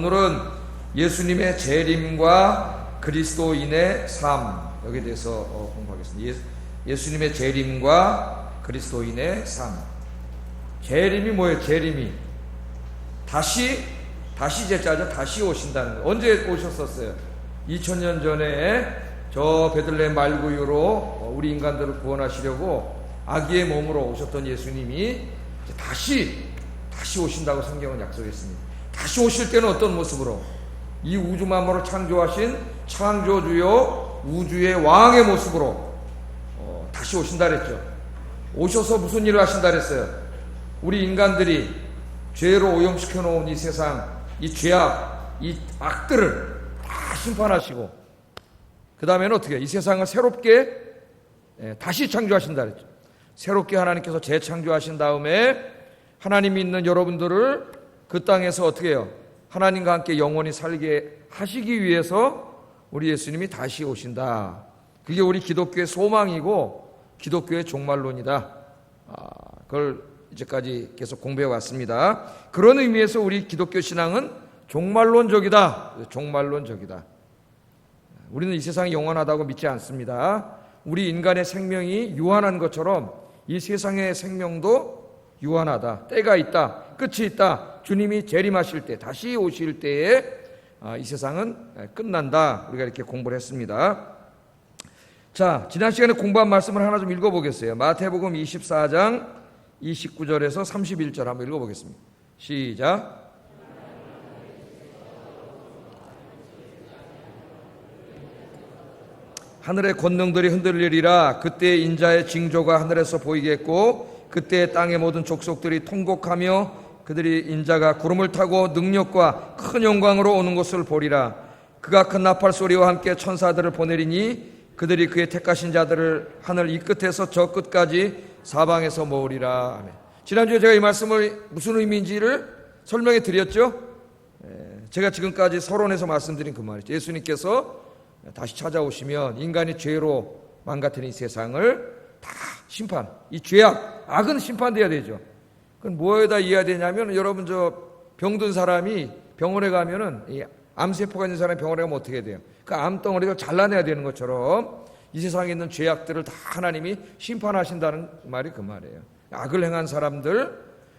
오늘은 예수님의 재림과 그리스도인의 삶, 여기에 대해서 공부하겠습니다. 예수님의 재림과 그리스도인의 삶. 재림이 뭐예요? 재림이 다시 제자죠. 다시 오신다는 거예요. 언제 오셨었어요? 2000년 전에 저 베들레헴 말구유로 우리 인간들을 구원하시려고 아기의 몸으로 오셨던 예수님이 다시 오신다고 성경은 약속했습니다. 다시 오실 때는 어떤 모습으로? 이 우주 만물을 창조하신 창조주요 우주의 왕의 모습으로 다시 오신다 그랬죠. 오셔서 무슨 일을 하신다 그랬어요? 우리 인간들이 죄로 오염시켜 놓은 이 세상, 이 죄악, 이 악들을 다 심판하시고, 그 다음에는 어떻게 해요? 이 세상을 새롭게 다시 창조하신다 그랬죠. 새롭게 하나님께서 재창조하신 다음에 하나님 믿는 여러분들을 그 땅에서 어떻게 해요? 하나님과 함께 영원히 살게 하시기 위해서 우리 예수님이 다시 오신다. 그게 우리 기독교의 소망이고 기독교의 종말론이다. 그걸 이제까지 계속 공부해 왔습니다. 그런 의미에서 우리 기독교 신앙은 종말론적이다. 종말론적이다. 우리는 이 세상이 영원하다고 믿지 않습니다. 우리 인간의 생명이 유한한 것처럼 이 세상의 생명도 유한하다. 때가 있다. 끝이 있다. 주님이 재림하실 때, 다시 오실 때에 이 세상은 끝난다. 우리가 이렇게 공부를 했습니다. 자, 지난 시간에 공부한 말씀을 하나 좀 읽어보겠어요. 마태복음 24장 29절에서 31절 한번 읽어보겠습니다. 시작. 하늘의 권능들이 흔들리리라. 그때 인자의 징조가 하늘에서 보이겠고 그때 땅의 모든 족속들이 통곡하며 그들이 인자가 구름을 타고 능력과 큰 영광으로 오는 것을 보리라. 그가 큰 나팔 소리와 함께 천사들을 보내리니 그들이 그의 택하신 자들을 하늘 이 끝에서 저 끝까지 사방에서 모으리라. 아멘. 지난주에 제가 이 말씀을 무슨 의미인지를 설명해 드렸죠. 제가 지금까지 서론에서 말씀드린 그 말이죠. 예수님께서 다시 찾아오시면 인간이 죄로 망가뜨린 이 세상을 다 심판, 이 죄악, 악은 심판돼야 되죠. 그건 뭐에다 이해해야 되냐면, 여러분 저 병든 사람이 병원에 가면은 이 암세포가 있는 사람이 병원에 가면 어떻게 돼요? 그 암덩어리를 잘라내야 되는 것처럼 이 세상에 있는 죄악들을 다 하나님이 심판하신다는 말이 그 말이에요. 악을 행한 사람들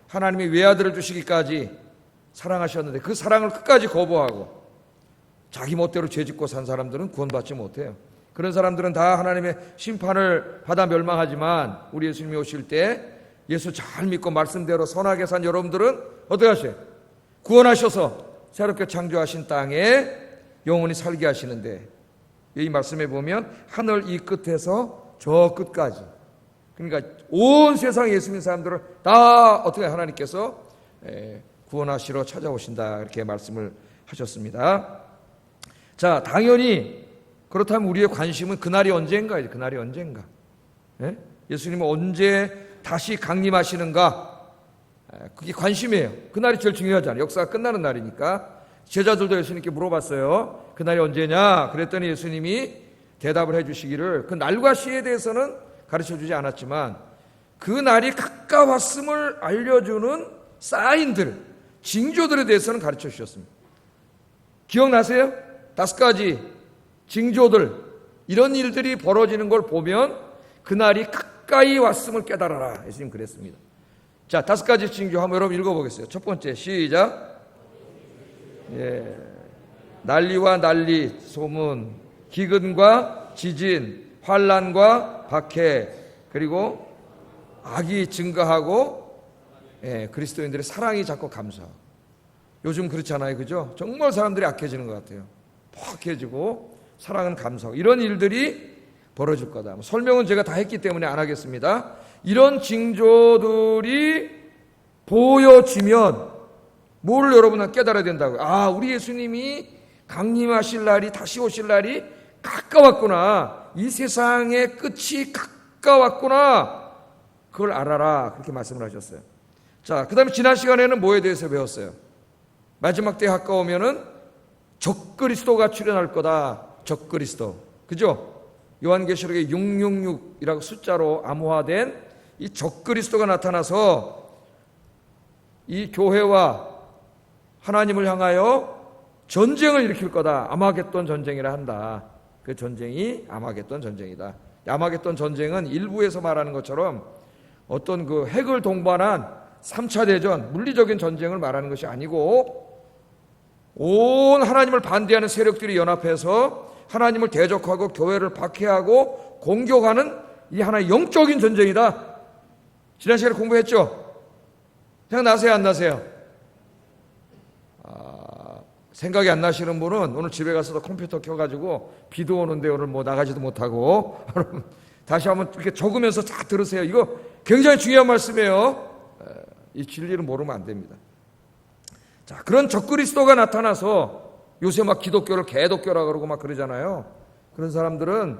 하나님이 외아들을 주시기까지 사랑하셨는데 그 사랑을 끝까지 거부하고 자기 멋대로 죄짓고 산 사람들은 구원받지 못해요. 그런 사람들은 다 하나님의 심판을 받아 멸망하지만 우리 예수님이 오실 때 예수 잘 믿고 말씀대로 선하게 산 여러분들은 어떻게 하셔요? 구원하셔서 새롭게 창조하신 땅에 영원히 살게 하시는데, 이 말씀에 보면 하늘 이 끝에서 저 끝까지, 그러니까 온 세상 예수 믿는 사람들을 다 어떻게 하나님께서 구원하시러 찾아오신다, 이렇게 말씀을 하셨습니다. 자, 당연히 그렇다면 우리의 관심은 그날이 언제인가요? 그날이 언제인가? 예수님은 언제 다시 강림하시는가? 그게 관심이에요. 그날이 제일 중요하잖아요. 역사가 끝나는 날이니까. 제자들도 예수님께 물어봤어요. 그날이 언제냐? 그랬더니 예수님이 대답을 해주시기를, 그 날과 시에 대해서는 가르쳐주지 않았지만 그 날이 가까웠음을 알려주는 사인들, 징조들에 대해서는 가르쳐 주셨습니다. 기억나세요? 5가지 징조들, 이런 일들이 벌어지는 걸 보면 그날이 가까이 왔음을 깨달아라. 예수님 그랬습니다. 자, 5가지 징조 한번 여러분 읽어보겠어요. 첫 번째, 시작. 난리와 난리, 소문, 기근과 지진, 환난과 박해, 그리고 악이 증가하고 그리스도인들의 사랑이 자꾸 감소하고. 요즘 그렇잖아요, 그죠? 정말 사람들이 악해지는 것 같아요. 퍽해지고 사랑은 감소하고, 이런 일들이 벌어질 거다. 설명은 제가 다 했기 때문에 안 하겠습니다. 이런 징조들이 보여지면 뭐를 여러분은 깨달아야 된다고요? 아, 우리 예수님이 강림하실 날이, 다시 오실 날이 가까웠구나. 이 세상의 끝이 가까웠구나. 그걸 알아라. 그렇게 말씀을 하셨어요. 자, 그 다음에 지난 시간에는 뭐에 대해서 배웠어요? 마지막 때에 가까우면은 적그리스도가 출현할 거다. 적그리스도. 그죠? 요한계시록에 666이라고 숫자로 암호화된 이 적그리스도가 나타나서 이 교회와 하나님을 향하여 전쟁을 일으킬 거다. 아마겟돈 전쟁이라 한다. 그 전쟁이 아마겟돈 전쟁이다. 아마겟돈 전쟁은 일부에서 말하는 것처럼 어떤 그 핵을 동반한 3차 대전, 물리적인 전쟁을 말하는 것이 아니고 온 하나님을 반대하는 세력들이 연합해서 하나님을 대적하고 교회를 박해하고 공격하는 이 하나의 영적인 전쟁이다. 지난 시간에 공부했죠? 생각나세요? 안 나세요? 생각이 안 나시는 분은 오늘 집에 가서도 컴퓨터 켜가지고 비도 오는데 오늘 뭐 나가지도 못하고 다시 한번 이렇게 적으면서 잘 들으세요. 이거 굉장히 중요한 말씀이에요. 이 진리를 모르면 안 됩니다. 자, 그런 적그리스도가 나타나서 요새 막 기독교를 개독교라 그러고 막 그러잖아요. 그런 사람들은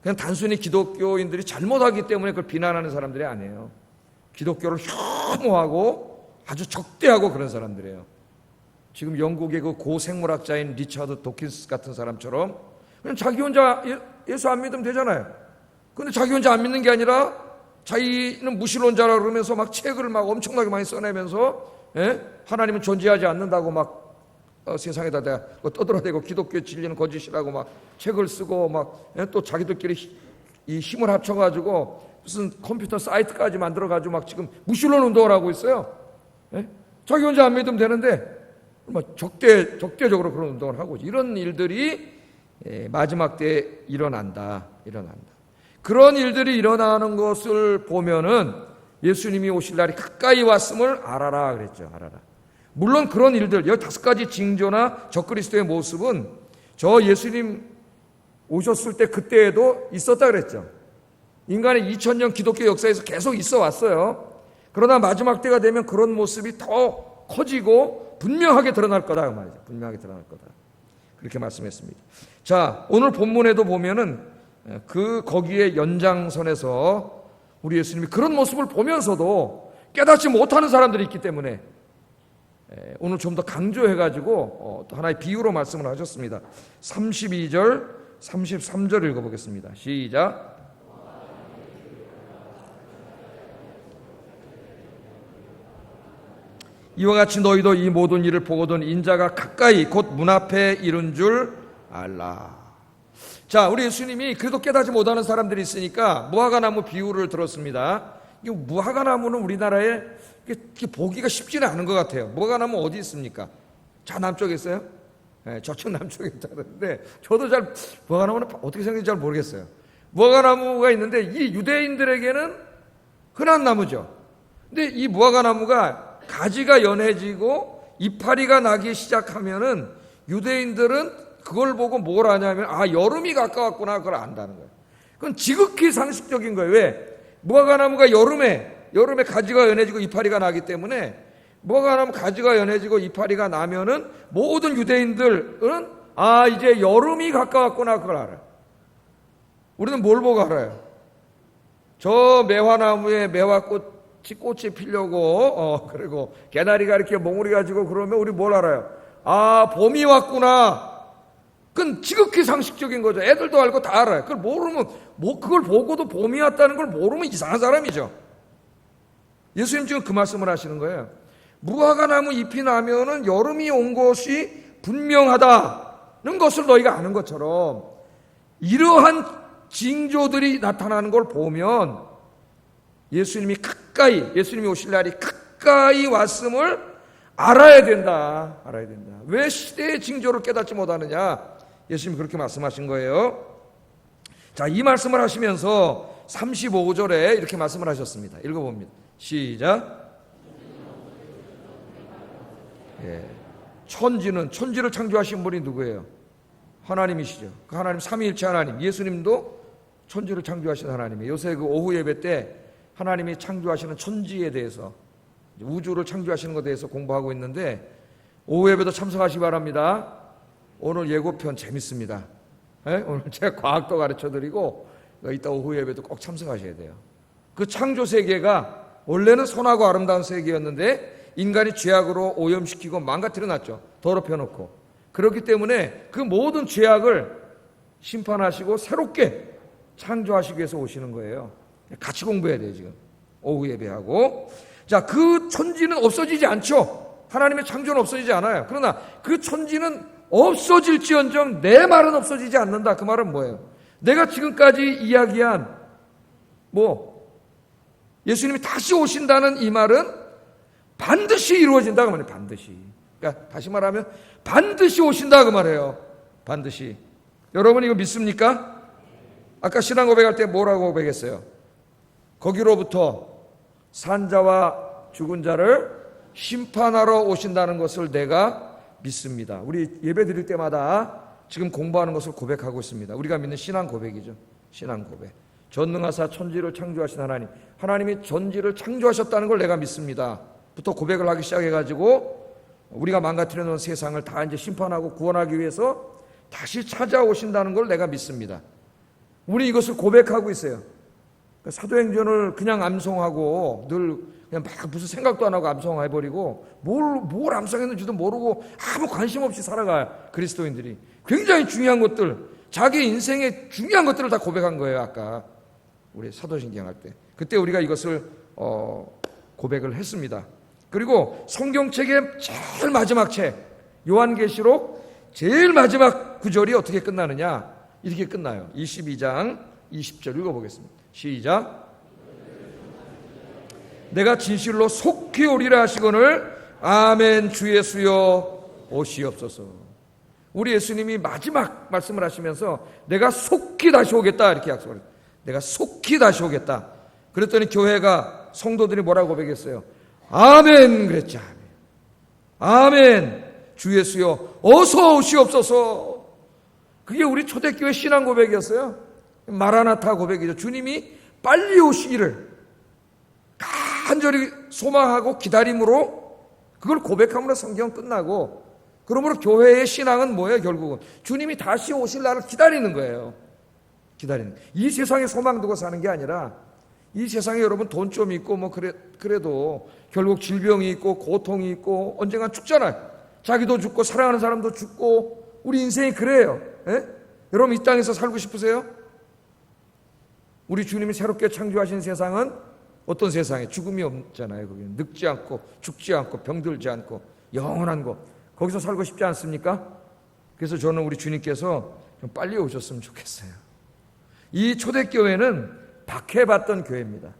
그냥 단순히 기독교인들이 잘못하기 때문에 그걸 비난하는 사람들이 아니에요. 기독교를 혐오하고 아주 적대하고 그런 사람들이에요. 지금 영국의 그 고생물학자인 리처드 도킨스 같은 사람처럼 그냥 자기 혼자 예수 안 믿으면 되잖아요. 근데 자기 혼자 안 믿는 게 아니라 자기는 무신론자라 그러면서 막 책을 막 엄청나게 많이 써내면서 하나님은 존재하지 않는다고 막 세상에다 떠들어대고 기독교의 진리는 거짓이라고 막 책을 쓰고 막 또 자기들끼리 이 힘을 합쳐가지고 무슨 컴퓨터 사이트까지 만들어가지고 막 지금 무신론 운동을 하고 있어요. 자기 혼자 안 믿으면 되는데 적대적으로 그런 운동을 하고 이런 일들이 마지막 때에 일어난다. 그런 일들이 일어나는 것을 보면은 예수님이 오실 날이 가까이 왔음을 알아라 그랬죠. 알아라. 물론 그런 일들, 여기 5가지 징조나 적그리스도의 모습은 저 예수님 오셨을 때 그때에도 있었다 그랬죠. 인간의 2000년 기독교 역사에서 계속 있어 왔어요. 그러나 마지막 때가 되면 그런 모습이 더 커지고 분명하게 드러날 거다. 그 말이죠. 분명하게 드러날 거다. 그렇게 말씀했습니다. 자, 오늘 본문에도 보면은 거기에 연장선에서 우리 예수님이 그런 모습을 보면서도 깨닫지 못하는 사람들이 있기 때문에 오늘 좀 더 강조해가지고 또 하나의 비유로 말씀을 하셨습니다. 32절, 33절 읽어보겠습니다. 시작. 이와 같이 너희도 이 모든 일을 보거든 인자가 가까이 곧 문 앞에 이른 줄 알라. 자, 우리 예수님이 그래도 깨닫지 못하는 사람들이 있으니까 무화과나무 비유를 들었습니다. 이 무화과나무는 우리나라에 이렇게 보기가 쉽지는 않은 것 같아요. 무화과나무 어디 있습니까? 저 남쪽에 있어요? 네, 저쪽 남쪽에 있다는데 저도 잘 무화과나무는 어떻게 생겼는지 잘 모르겠어요. 무화과나무가 있는데 이 유대인들에게는 흔한 나무죠. 근데 이 무화과나무가 가지가 연해지고 이파리가 나기 시작하면은 유대인들은 그걸 보고 뭘 하냐면 여름이 가까웠구나 그걸 안다는 거예요. 그건 지극히 상식적인 거예요. 왜? 무화과나무가 여름에 가지가 연해지고 이파리가 나기 때문에 무화과나무 가지가 연해지고 이파리가 나면은 모든 유대인들은 이제 여름이 가까웠구나 그걸 알아요. 우리는 뭘 보고 알아요? 저 매화나무에 꽃이 피려고 그리고 개나리가 이렇게 몽우리 가지고 그러면 우리 뭘 알아요? 봄이 왔구나. 그건 지극히 상식적인 거죠. 애들도 알고 다 알아요. 그걸 모르면 그걸 보고도 봄이 왔다는 걸 모르면 이상한 사람이죠. 예수님 지금 그 말씀을 하시는 거예요. 무화과나무 잎이 나면은 여름이 온 것이 분명하다는 것을 너희가 아는 것처럼 이러한 징조들이 나타나는 걸 보면 예수님이 오실 날이 가까이 왔음을 알아야 된다. 왜 시대의 징조를 깨닫지 못하느냐? 예수님이 그렇게 말씀하신 거예요. 자, 이 말씀을 하시면서 35절에 이렇게 말씀을 하셨습니다. 읽어봅니다. 시작. 천지를 창조하신 분이 누구예요? 하나님이시죠. 그 하나님 삼위일체 하나님, 예수님도 천지를 창조하신 하나님이에요. 요새 그 오후 예배 때 하나님이 창조하시는 천지에 대해서 우주를 창조하시는 것에 대해서 공부하고 있는데 오후 예배도 참석하시기 바랍니다. 오늘 예고편 재밌습니다. 오늘 제가 과학도 가르쳐드리고 이따 오후 예배도 꼭 참석하셔야 돼요. 그 창조 세계가 원래는 선하고 아름다운 세계였는데 인간이 죄악으로 오염시키고 망가뜨려 놨죠. 더럽혀놓고. 그렇기 때문에 그 모든 죄악을 심판하시고 새롭게 창조하시기 위해서 오시는 거예요. 같이 공부해야 돼요. 지금 오후 예배하고. 자, 그 천지는 없어지지 않죠. 하나님의 창조는 없어지지 않아요. 그러나 그 천지는 없어질지언정 내 말은 없어지지 않는다. 그 말은 뭐예요? 내가 지금까지 이야기한 예수님이 다시 오신다는 이 말은 반드시 이루어진다 그 말이에요. 반드시. 그러니까 다시 말하면 반드시 오신다 그 말이에요. 반드시. 여러분 이거 믿습니까? 아까 신앙 고백할 때 뭐라고 고백했어요? 거기로부터 산자와 죽은 자를 심판하러 오신다는 것을 내가 믿습니다. 우리 예배 드릴 때마다 지금 공부하는 것을 고백하고 있습니다. 우리가 믿는 신앙 고백이죠. 신앙 고백. 전능하사 천지를 창조하신 하나님, 하나님이 전지를 창조하셨다는 걸 내가 믿습니다. 부터 고백을 하기 시작해가지고 우리가 망가뜨려 놓은 세상을 다 이제 심판하고 구원하기 위해서 다시 찾아오신다는 걸 내가 믿습니다. 우리 이것을 고백하고 있어요. 사도행전을 그냥 암송하고 늘 그냥 막 무슨 생각도 안 하고 암송해버리고 뭘 암송했는지도 모르고 아무 관심 없이 살아가요. 그리스도인들이 굉장히 중요한 것들, 자기 인생의 중요한 것들을 다 고백한 거예요. 아까 우리 사도신경 할 때 그때 우리가 이것을 고백을 했습니다. 그리고 성경책의 제일 마지막 책 요한계시록 제일 마지막 구절이 어떻게 끝나느냐, 이렇게 끝나요. 22장 20절 읽어보겠습니다. 시작. 내가 진실로 속히 오리라 하시거늘 아멘 주 예수여 오시옵소서. 우리 예수님이 마지막 말씀을 하시면서 내가 속히 다시 오겠다 이렇게 약속을 했어요. 내가 속히 다시 오겠다. 그랬더니 교회가 성도들이 뭐라고 고백했어요? 아멘 그랬죠. 아멘 주 예수여 어서 오시옵소서. 그게 우리 초대교회 신앙 고백이었어요. 마라나타 고백이죠. 주님이 빨리 오시기를 간절히 소망하고 기다림으로 그걸 고백함으로 성경 끝나고, 그러므로 교회의 신앙은 뭐예요? 결국은 주님이 다시 오실 날을 기다리는 거예요. 기다리는. 이 세상에 소망 두고 사는 게 아니라, 이 세상에 여러분 돈 좀 있고 그래도 결국 질병이 있고 고통이 있고 언젠간 죽잖아요. 자기도 죽고 사랑하는 사람도 죽고 우리 인생이 그래요. 예? 여러분 이 땅에서 살고 싶으세요? 우리 주님이 새롭게 창조하신 세상은 어떤 세상에 죽음이 없잖아요. 거기는 늙지 않고 죽지 않고 병들지 않고 영원한 것, 거기서 살고 싶지 않습니까? 그래서 저는 우리 주님께서 좀 빨리 오셨으면 좋겠어요. 이 초대교회는 박해받던 교회입니다.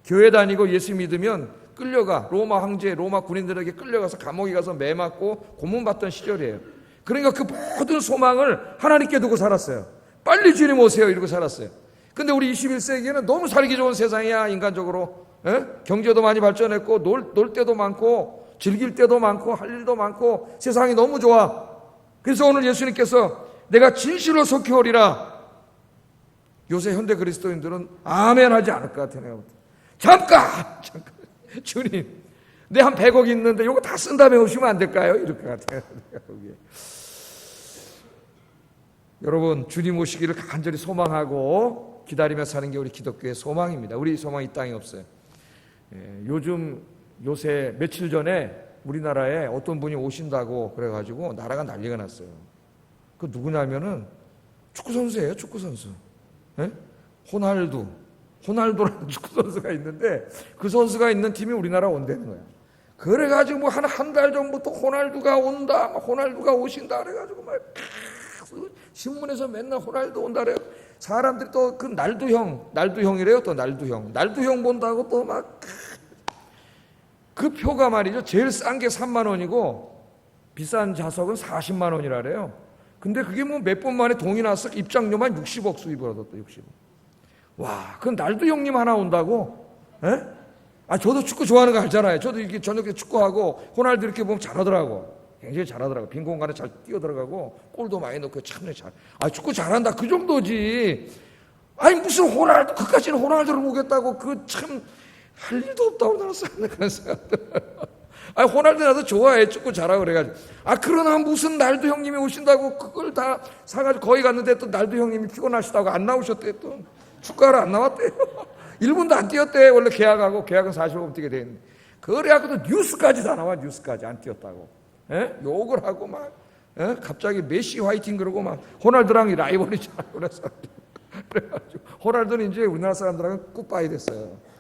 교회 다니고 예수 믿으면 끌려가, 로마 황제, 로마 군인들에게 끌려가서 감옥에 가서 매 맞고 고문받던 시절이에요. 그러니까 그 모든 소망을 하나님께 두고 살았어요. 빨리 주님 오세요 이러고 살았어요. 근데 우리 21세기에는 너무 살기 좋은 세상이야. 인간적으로 경제도 많이 발전했고 놀 때도 많고 즐길 때도 많고 할 일도 많고 세상이 너무 좋아. 그래서 오늘 예수님께서 내가 진실로 속히 오리라. 요새 현대 그리스도인들은 아멘 하지 않을 것 같아요. 잠깐 주님 내 한 100억 있는데 이거 다 쓴 다음에 오시면 안 될까요? 이럴 것 같아요. 여러분 주님 오시기를 간절히 소망하고 기다리며 사는 게 우리 기독교의 소망입니다. 우리 소망 이 땅에 없어요. 요새 며칠 전에 우리나라에 어떤 분이 오신다고 그래가지고 나라가 난리가 났어요. 그 누구냐면은 축구선수예요. 축구선수. 호날두라는 축구선수가 있는데 그 선수가 있는 팀이 우리나라 온다는 거야. 그래가지고 뭐 한 달 전부터 호날두가 온다, 호날두가 오신다 그래가지고 막 신문에서 맨날 호날두 온다 그래요. 사람들이 또 그 날두형이래요. 또 날두형 본다고 또 막 그 표가 말이죠. 제일 싼 게 3만 원이고 비싼 좌석은 40만 원이라 그래요. 근데 그게 뭐 몇 번 만에 동이 나서 입장료만 60억 수입을 얻었다. 60억. 와, 그 날두 형님 하나 온다고? 저도 축구 좋아하는 거 알잖아요. 저도 이렇게 저녁에 축구하고 호날두 이렇게 보면 잘하더라고. 굉장히 잘하더라고. 빈 공간에 잘 뛰어들어가고 골도 많이 넣고 참 잘. 축구 잘한다. 그 정도지. 아니 무슨 호날두, 그까지는 호날두를 보겠다고 그 참 할 일도 없다고 우리나라 사람들 그런 생각들. 호날두 나도 좋아해. 축구 잘하고 그래가지고. 그러나 무슨 날두 형님이 오신다고 그걸 다 사가지고 거기 갔는데 또 날두 형님이 피곤하시다고 안 나오셨대. 또 축구하러 안 나왔대요. 1분도 안 뛰었대. 원래 계약은 45분 뛰게 돼 있는데. 그래갖고도 뉴스까지 다 나와. 뉴스까지 안 뛰었다고. 욕을 하고 막 갑자기 메시 화이팅 그러고 막 호날두랑 라이벌이잖아. 그래가지고 호날두는 이제 우리나라 사람들하고 굿바이 됐어요.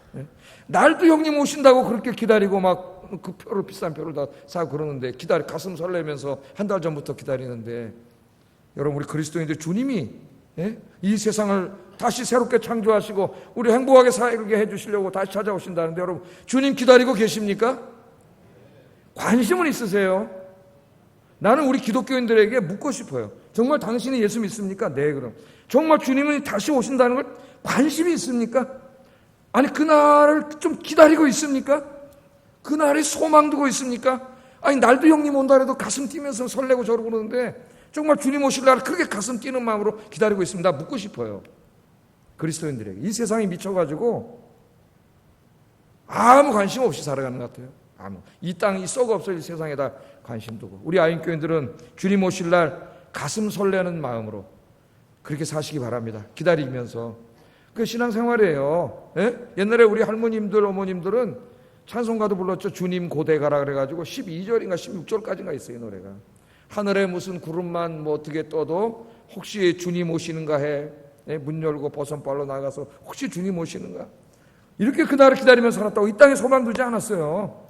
날두 형님 오신다고 그렇게 기다리고 막 막 그 표를 비싼 표를 다 사고 그러는데 가슴 설레면서 한 달 전부터 기다리는데 여러분 우리 그리스도인들 주님이 이 세상을 다시 새롭게 창조하시고 우리 행복하게 살게 해주시려고 다시 찾아오신다는데 여러분 주님 기다리고 계십니까? 관심은 있으세요? 나는 우리 기독교인들에게 묻고 싶어요. 정말 당신이 예수 믿습니까? 네, 그럼. 정말 주님은 다시 오신다는 걸 관심이 있습니까? 아니 그날을 좀 기다리고 있습니까? 그날에 소망 두고 있습니까? 아니 날도 형님 온다 해도 가슴 뛰면서 설레고 저러고 그러는데 정말 주님 오실 날 그렇게 가슴 뛰는 마음으로 기다리고 있습니다. 묻고 싶어요. 그리스도인들에게. 이 세상에 미쳐가지고 아무 관심 없이 살아가는 것 같아요. 이 땅이 썩어 없어질 세상에다 관심 두고 우리 아인교인들은 주님 오실 날 가슴 설레는 마음으로 그렇게 사시기 바랍니다. 기다리면서. 그 신앙생활이에요. 옛날에 우리 할머님들 어머님들은 찬송가도 불렀죠. 주님 고대 가라 그래가지고 12절인가 16절까지인가 있어요. 이 노래가. 하늘에 무슨 구름만 뭐 어떻게 떠도 혹시 주님 오시는가 해. 문 열고 버선발로 나가서 혹시 주님 오시는가. 이렇게 그날을 기다리면서 살았다고 이 땅에 소망 두지 않았어요.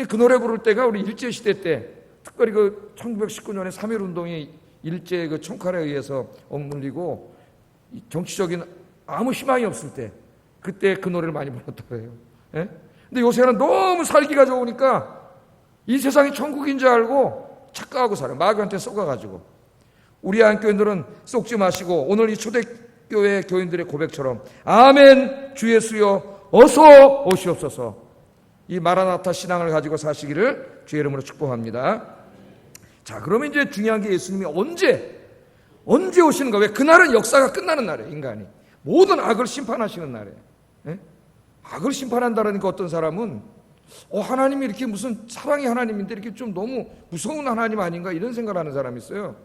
그 노래 부를 때가 우리 일제시대 때 특별히 그 1919년에 3.1운동이 일제 그 총칼에 의해서 억눌리고 정치적인 아무 희망이 없을 때 그때 그 노래를 많이 불렀다고 해요. 근데 요새는 너무 살기가 좋으니까 이 세상이 천국인 줄 알고 착각하고 살아요. 마귀한테 속아가지고. 우리 안교인들은 속지 마시고 오늘 이 초대교회 교인들의 고백처럼 아멘 주 예수여 어서 오시옵소서. 이 마라나타 신앙을 가지고 사시기를 주의 이름으로 축복합니다. 자, 그러면 이제 중요한 게 예수님이 언제 오시는가? 왜? 그날은 역사가 끝나는 날이에요. 인간이 모든 악을 심판하시는 날이에요. 악을 심판한다라니까 어떤 사람은 하나님이 이렇게 무슨 사랑의 하나님인데 이렇게 좀 너무 무서운 하나님 아닌가 이런 생각을 하는 사람이 있어요.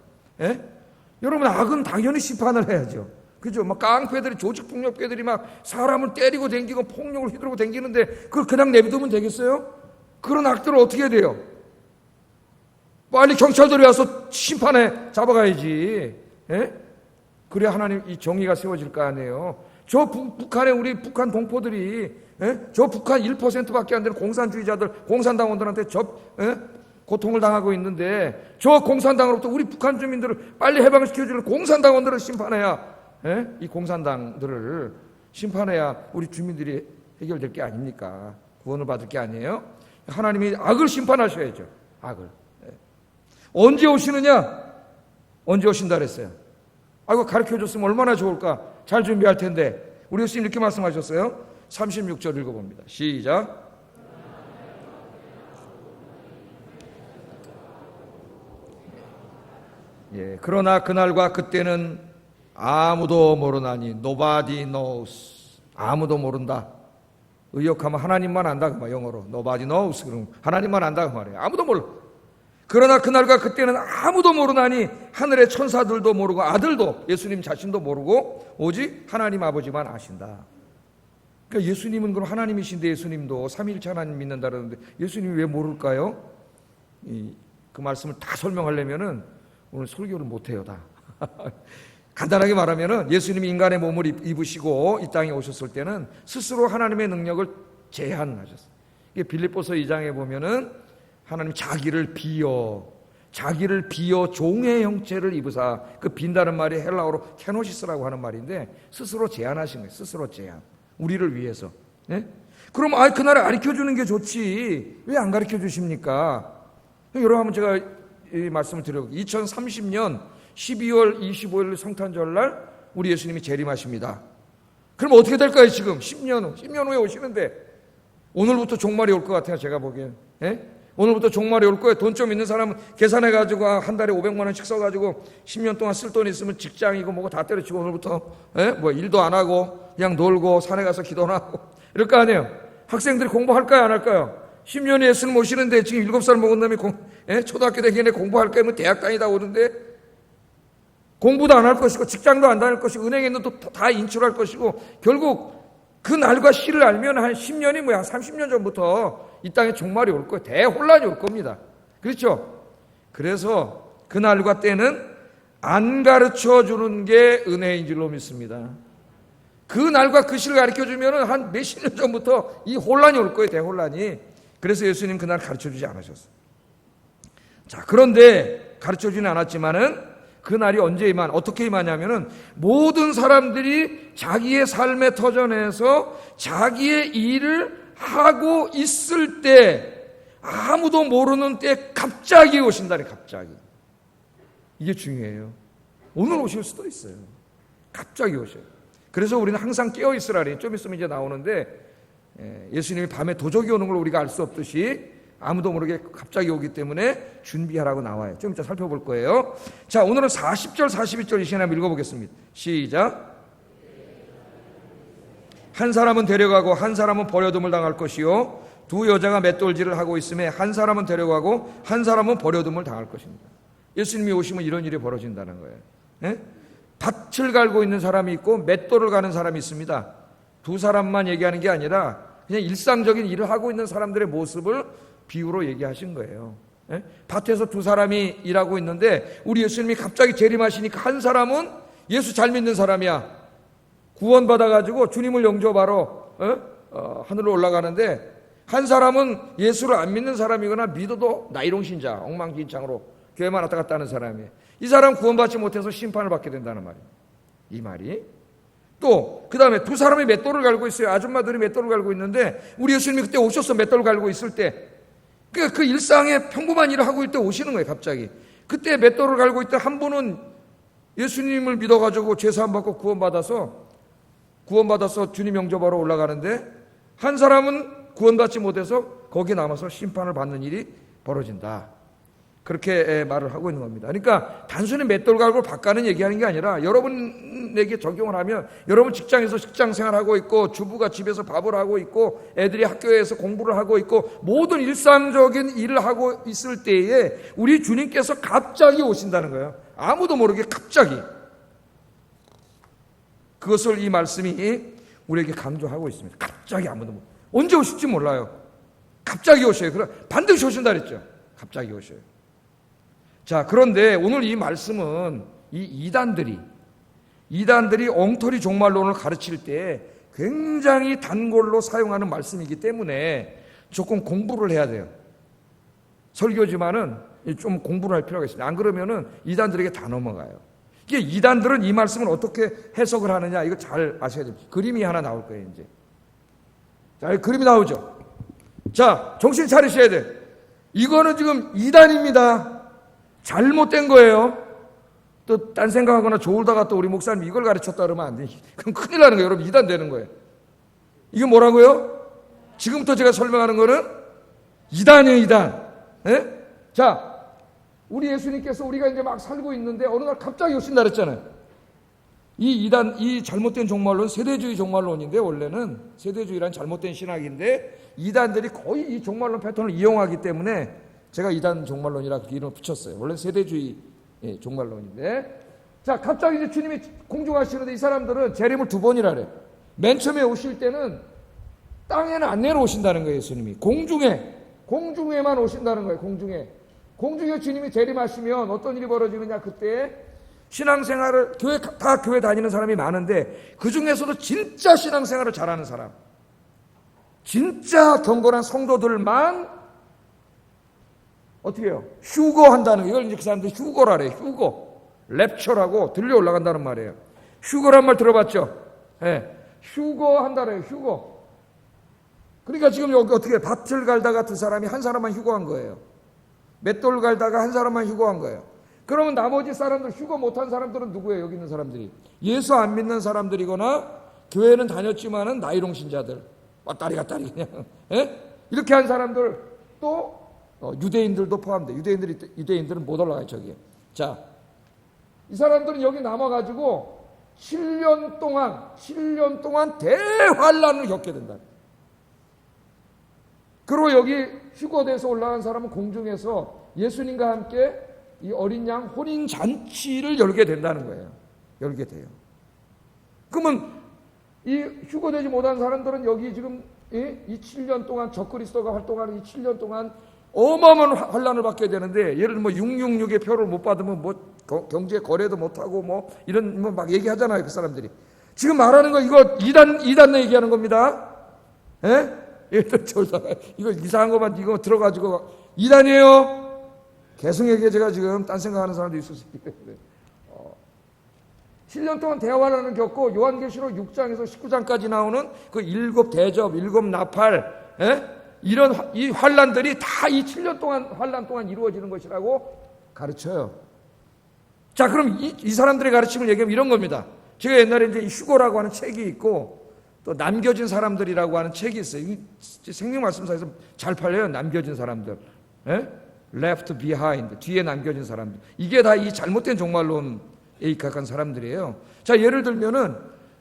여러분 악은 당연히 심판을 해야죠. 그죠? 막 깡패들이 조직폭력배들이 막 사람을 때리고 댕기고 폭력을 휘두르고 댕기는데 그걸 그냥 내비두면 되겠어요? 그런 악들을 어떻게 해야 돼요? 빨리 경찰들이 와서 심판해 잡아가야지. 그래야 하나님 이 정의가 세워질 거 아니에요. 저 북한에 우리 북한 동포들이 저 북한 1%밖에 안 되는 공산주의자들 공산당원들한테 고통을 당하고 있는데 저 공산당으로부터 우리 북한 주민들을 빨리 해방시켜주는 공산당원들을 심판해야 이 공산당들을 심판해야 우리 주민들이 해결될 게 아닙니까? 구원을 받을 게 아니에요? 하나님이 악을 심판하셔야죠. 악을. 언제 오시느냐? 언제 오신다 그랬어요? 아이고 가르쳐줬으면 얼마나 좋을까? 잘 준비할 텐데 우리 예수님 이렇게 말씀하셨어요. 36절 읽어봅니다. 시작. 그러나 그날과 그때는 아무도 모르나니 nobody knows. 아무도 모른다. 의역하면 하나님만 안다 그 말. 영어로 nobody knows. 그럼 하나님만 안다 그 말이에요. 아무도 몰라. 그러나 그날과 그때는 아무도 모르나니 하늘의 천사들도 모르고 아들도 예수님 자신도 모르고 오직 하나님 아버지만 아신다. 그러니까 예수님은 그럼 하나님이신데 예수님도 삼위일체 하나님 믿는다 그러는데 예수님이 왜 모를까요? 그 말씀을 다 설명하려면은 오늘 설교를 못해요 다. 간단하게 말하면은 예수님이 인간의 몸을 입으시고 이 땅에 오셨을 때는 스스로 하나님의 능력을 제한하셨어요. 이게 빌립보서 2장에 보면은 하나님 자기를 비어 종의 형체를 입으사 그 빈다는 말이 헬라어로 케노시스라고 하는 말인데 스스로 제한하신 거예요. 스스로 제한. 우리를 위해서. 그럼 그날에 가르쳐주는 게 좋지 왜 안 가르쳐 주십니까? 여러분 한번 제가 이 말씀을 드려볼게요. 2030년 12월 25일 성탄절 날 우리 예수님이 재림하십니다. 그럼 어떻게 될까요? 지금 10년 후에 오시는데 오늘부터 종말이 올 것 같아요. 제가 보기엔. 오늘부터 종말이 올 거예요. 돈 좀 있는 사람은 계산해가지고 한 달에 500만 원씩 써가지고 10년 동안 쓸 돈 있으면 직장이고 뭐고 다 때려치고 오늘부터 뭐 일도 안 하고 그냥 놀고 산에 가서 기도나 하고 이럴 거 아니에요. 학생들이 공부할까요? 안 할까요? 10년이 예수님 오시는데 지금 7살 먹은 놈이 초등학교 되기 전에 공부할까요? 뭐 대학 다니다 오는데 공부도 안 할 것이고 직장도 안 다닐 것이고 은행에 있는 돈 다 인출할 것이고 결국 그 날과 시를 알면 한 10년이 뭐야 30년 전부터 이 땅에 종말이 올 거예요. 대혼란이 올 겁니다. 그렇죠? 그래서 그 날과 때는 안 가르쳐 주는 게 은혜인 줄로 믿습니다. 그 날과 그 시를 가르쳐 주면 한 몇십 년 전부터 이 혼란이 올 거예요. 대혼란이. 그래서 예수님 그날 가르쳐주지 않으셨어요. 자, 그런데 가르쳐주지는 않았지만은 그날이 언제 어떻게 임하냐면은 모든 사람들이 자기의 삶의 터전에서 자기의 일을 하고 있을 때, 아무도 모르는 때 갑자기 오신다니, 갑자기. 이게 중요해요. 오늘 오실 수도 있어요. 갑자기 오셔요. 그래서 우리는 항상 깨어 있으라니. 좀 있으면 이제 나오는데, 예수님이 밤에 도적이 오는 걸 우리가 알 수 없듯이 아무도 모르게 갑자기 오기 때문에 준비하라고 나와요. 좀 이따 살펴볼 거예요. 자, 오늘은 40절, 42절 이 시간에 한번 읽어보겠습니다. 시작. 한 사람은 데려가고 한 사람은 버려둠을 당할 것이요, 두 여자가 맷돌질을 하고 있음에 한 사람은 데려가고 한 사람은 버려둠을 당할 것입니다. 예수님이 오시면 이런 일이 벌어진다는 거예요. 예? 밭을 갈고 있는 사람이 있고 맷돌을 가는 사람이 있습니다. 두 사람만 얘기하는 게 아니라 그냥 일상적인 일을 하고 있는 사람들의 모습을 비유로 얘기하신 거예요. 예? 밭에서 두 사람이 일하고 있는데 우리 예수님이 갑자기 재림하시니까 한 사람은 예수 잘 믿는 사람이야. 구원받아가지고 주님을 영접하러 하늘로 올라가는데, 한 사람은 예수를 안 믿는 사람이거나 믿어도 나이롱 신자, 엉망진창으로 교회만 왔다 갔다 하는 사람이에요. 이 사람 구원받지 못해서 심판을 받게 된다는 말이에요. 이 말이. 또 그 다음에 두 사람이 맷돌을 갈고 있어요. 아줌마들이 맷돌을 갈고 있는데 우리 예수님이 그때 오셔서 맷돌을 갈고 있을 때, 그 일상의 평범한 일을 하고 있을 때 오시는 거예요. 갑자기. 그때 맷돌을 갈고 있을 때 한 분은 예수님을 믿어가지고 죄사함 받고 구원받아서 주님 영접하러 올라가는데, 한 사람은 구원받지 못해서 거기 남아서 심판을 받는 일이 벌어진다. 그렇게 말을 하고 있는 겁니다. 그러니까 단순히 맷돌 갈고 밭 가는 얘기하는 게 아니라, 여러분에게 적용을 하면, 여러분 직장에서 직장 생활하고 있고, 주부가 집에서 밥을 하고 있고, 애들이 학교에서 공부를 하고 있고, 모든 일상적인 일을 하고 있을 때에 우리 주님께서 갑자기 오신다는 거예요. 아무도 모르게 갑자기. 그것을 이 말씀이 우리에게 강조하고 있습니다. 갑자기 아무도 모르고. 언제 오실지 몰라요. 갑자기 오셔요. 그럼 반드시 오신다 그랬죠. 갑자기 오셔요. 자, 그런데 오늘 이 말씀은 이 이단들이 엉터리 종말론을 가르칠 때 굉장히 단골로 사용하는 말씀이기 때문에 조금 공부를 해야 돼요. 설교지만은 좀 공부를 할 필요가 있습니다. 안 그러면은 이단들에게 다 넘어가요. 이게 이단들은 이 말씀을 어떻게 해석을 하느냐, 이거 잘 아셔야 됩니다. 그림이 하나 나올 거예요, 이제. 자, 여기 그림이 나오죠. 자, 정신 차리셔야 돼. 이거는 지금 이단입니다. 잘못된 거예요. 또 딴 생각하거나 졸다가 또 우리 목사님 이걸 가르쳤다 그러면 안 돼. 그럼 큰일 나는 거예요. 여러분, 이단 되는 거예요. 이게 뭐라고요? 지금부터 제가 설명하는 거는 이단이에요, 이단. 예? 자, 우리 예수님께서 우리가 이제 막 살고 있는데 어느 날 갑자기 오신다 그랬잖아요. 이 잘못된 종말론, 세대주의 종말론인데, 원래는 세대주의란 잘못된 신학인데 이단들이 거의 이 종말론 패턴을 이용하기 때문에 제가 이단 종말론이라 그렇게 이름을 붙였어요. 원래 세대주의 종말론인데, 자, 갑자기 이제 주님이 공중하시는데 이 사람들은 재림을 두 번이라 그래요. 맨 처음에 오실 때는 땅에는 안 내려오신다는 거예요. 예수님이 공중에만 오신다는 거예요. 공중에 주님이 재림하시면 어떤 일이 벌어지느냐, 그때 신앙생활을 교회 다니는 사람이 많은데 그 중에서도 진짜 신앙생활을 잘하는 사람, 진짜 경건한 성도들만 어떻게 해요? 휴거한다는 거. 이걸 이제 그 사람들이 휴거라래. 랩처라고 들려 올라간다는 말이에요. 휴거란 말 들어봤죠? 네. 휴거한다래요. 휴거. 그러니까 지금 여기 어떻게 밭을 갈다가 두 사람이 한 사람만 휴거한 거예요. 맷돌 갈다가 한 사람만 휴거한 거예요. 그러면 나머지 사람들, 휴거 못한 사람들은 누구예요? 여기 있는 사람들이 예수 안 믿는 사람들이거나 교회는 다녔지만은 나이롱 신자들, 왔다리 갔다리 그냥 이렇게 한 사람들, 또 유대인들도 포함돼. 유대인들은 못 올라가요, 저기에. 자, 이 사람들은 여기 남아가지고 7년 동안 대환란을 겪게 된다. 그리고 여기 휴거돼서 올라간 사람은 공중에서 예수님과 함께 이 어린 양 혼인 잔치를 열게 된다는 거예요. 열게 돼요. 그러면 이 휴거되지 못한 사람들은 여기 지금 이 7년 동안 적그리스도가 활동하는 이 7년 동안 어마어마한 환란을 받게 되는데, 예를 들면 666의 표를 못 받으면 뭐 경제 거래도 못 하고 뭐 이런 뭐 막 얘기하잖아요, 그 사람들이. 지금 말하는 거 이거 이단 얘기하는 겁니다. 예? 얘들 저다가 이거 이상한 것만 이거 들어가지고 이단이에요. 개성에게 제가 지금 딴 생각하는 사람도 있을 수 있기 때문에 7년 동안 대환란을 겪고 요한계시록 6장에서 19장까지 나오는 그 7 대접, 7 나팔, 이런 이 환란들이 다 이 7년 동안 환란 동안 이루어지는 것이라고 가르쳐요. 자, 그럼 이 사람들의 가르침을 얘기하면 이런 겁니다. 제가 옛날에 이제 휴거라고 하는 책이 있고 또 남겨진 사람들이라고 하는 책이 있어요. 생명 말씀사에서 잘 팔려요. 남겨진 사람들, left behind, 뒤에 남겨진 사람들. 이게 다 이 잘못된 종말론에 입각한 사람들이에요. 자, 예를 들면은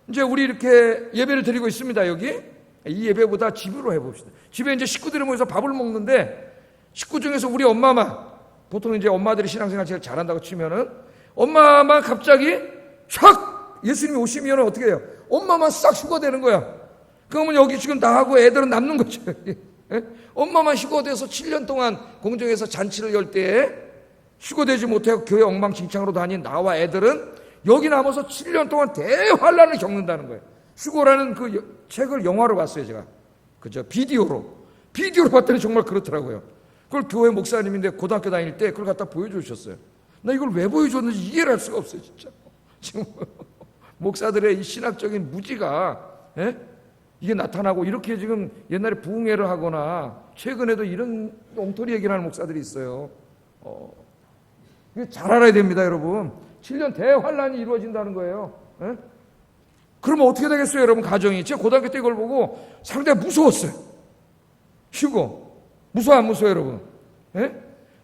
이제 우리 이렇게 예배를 드리고 있습니다. 여기 이 예배보다 집으로 해봅시다. 집에 이제 식구들이 모여서 밥을 먹는데 식구 중에서 우리 엄마만, 보통 이제 엄마들이 신앙생활 제일 잘한다고 치면은 엄마만 갑자기 촥 예수님이 오시면 어떻게 해요? 엄마만 싹 휴거되는 거야. 그러면 여기 지금 나하고 애들은 남는 거죠. 엄마만 휴거돼서 7년 동안 공중에서 잔치를 열 때에 휴거되지 못하고 교회 엉망진창으로 다닌 나와 애들은 여기 남아서 7년 동안 대환란을 겪는다는 거예요. 휴거라는 그 책을 영화로 봤어요, 제가. 그죠? 비디오로 봤더니 정말 그렇더라고요. 그걸 교회 목사님인데 고등학교 다닐 때 그걸 갖다 보여주셨어요. 나 이걸 왜 보여줬는지 이해를 할 수가 없어요, 진짜. 지금 목사들의 이 신학적인 무지가 이게 나타나고 이렇게 지금 옛날에 부흥회를 하거나 최근에도 이런 엉터리 얘기를 하는 목사들이 있어요. 잘 알아야 됩니다, 여러분. 7년 대환란이 이루어진다는 거예요. 그러면 어떻게 되겠어요, 여러분? 가정이. 제가 고등학교 때 이걸 보고 상당히 무서웠어요. 휴거. 무서워, 안 무서워요, 여러분?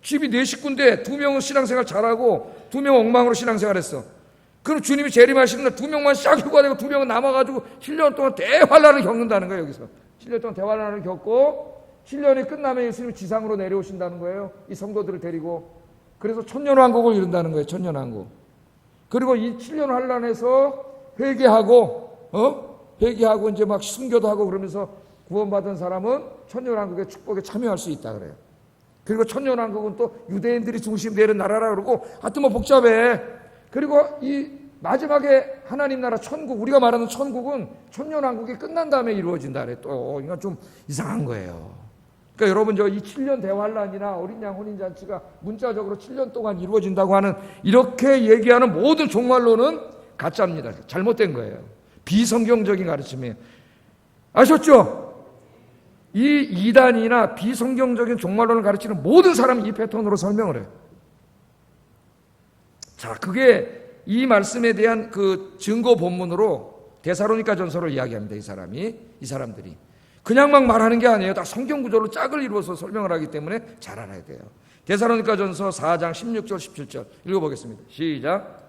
집이 4식구인데 2명은 신앙생활 잘하고 2명 엉망으로 신앙생활 했어. 그럼 주님이 재림하시는 날 2명만 싹 휴가되고 2명은 남아가지고 7년 동안 대환란을 겪는다는 거예요, 여기서. 7년 동안 대환란을 겪고 7년이 끝나면 예수님이 지상으로 내려오신다는 거예요. 이 성도들을 데리고. 그래서 천년왕국을 이룬다는 거예요, 천년왕국. 그리고 이 7년 환란에서 회개하고 이제 막 순교도 하고 그러면서 구원받은 사람은 천년왕국의 축복에 참여할 수 있다 그래요. 그리고 천년왕국은 또 유대인들이 중심되는 나라라 그러고 하여튼 뭐 복잡해. 그리고 이 마지막에 하나님 나라 천국, 우리가 말하는 천국은 천년왕국이 끝난 다음에 이루어진다 그래. 또 이건 좀 이상한 거예요. 그러니까 여러분 이 7년 대환란이나 어린 양 혼인잔치가 문자적으로 7년 동안 이루어진다고 하는 이렇게 얘기하는 모든 종말론은 가짜입니다. 잘못된 거예요. 비성경적인 가르침이에요. 아셨죠? 이 이단이나 비성경적인 종말론을 가르치는 모든 사람이 이 패턴으로 설명을 해요. 자, 그게 이 말씀에 대한 그 증거 본문으로 데살로니가 전서를 이야기합니다. 이 사람들이. 그냥 막 말하는 게 아니에요. 다 성경 구조로 짝을 이루어서 설명을 하기 때문에 잘 알아야 돼요. 데살로니가 전서 4장 16절 17절 읽어보겠습니다. 시작.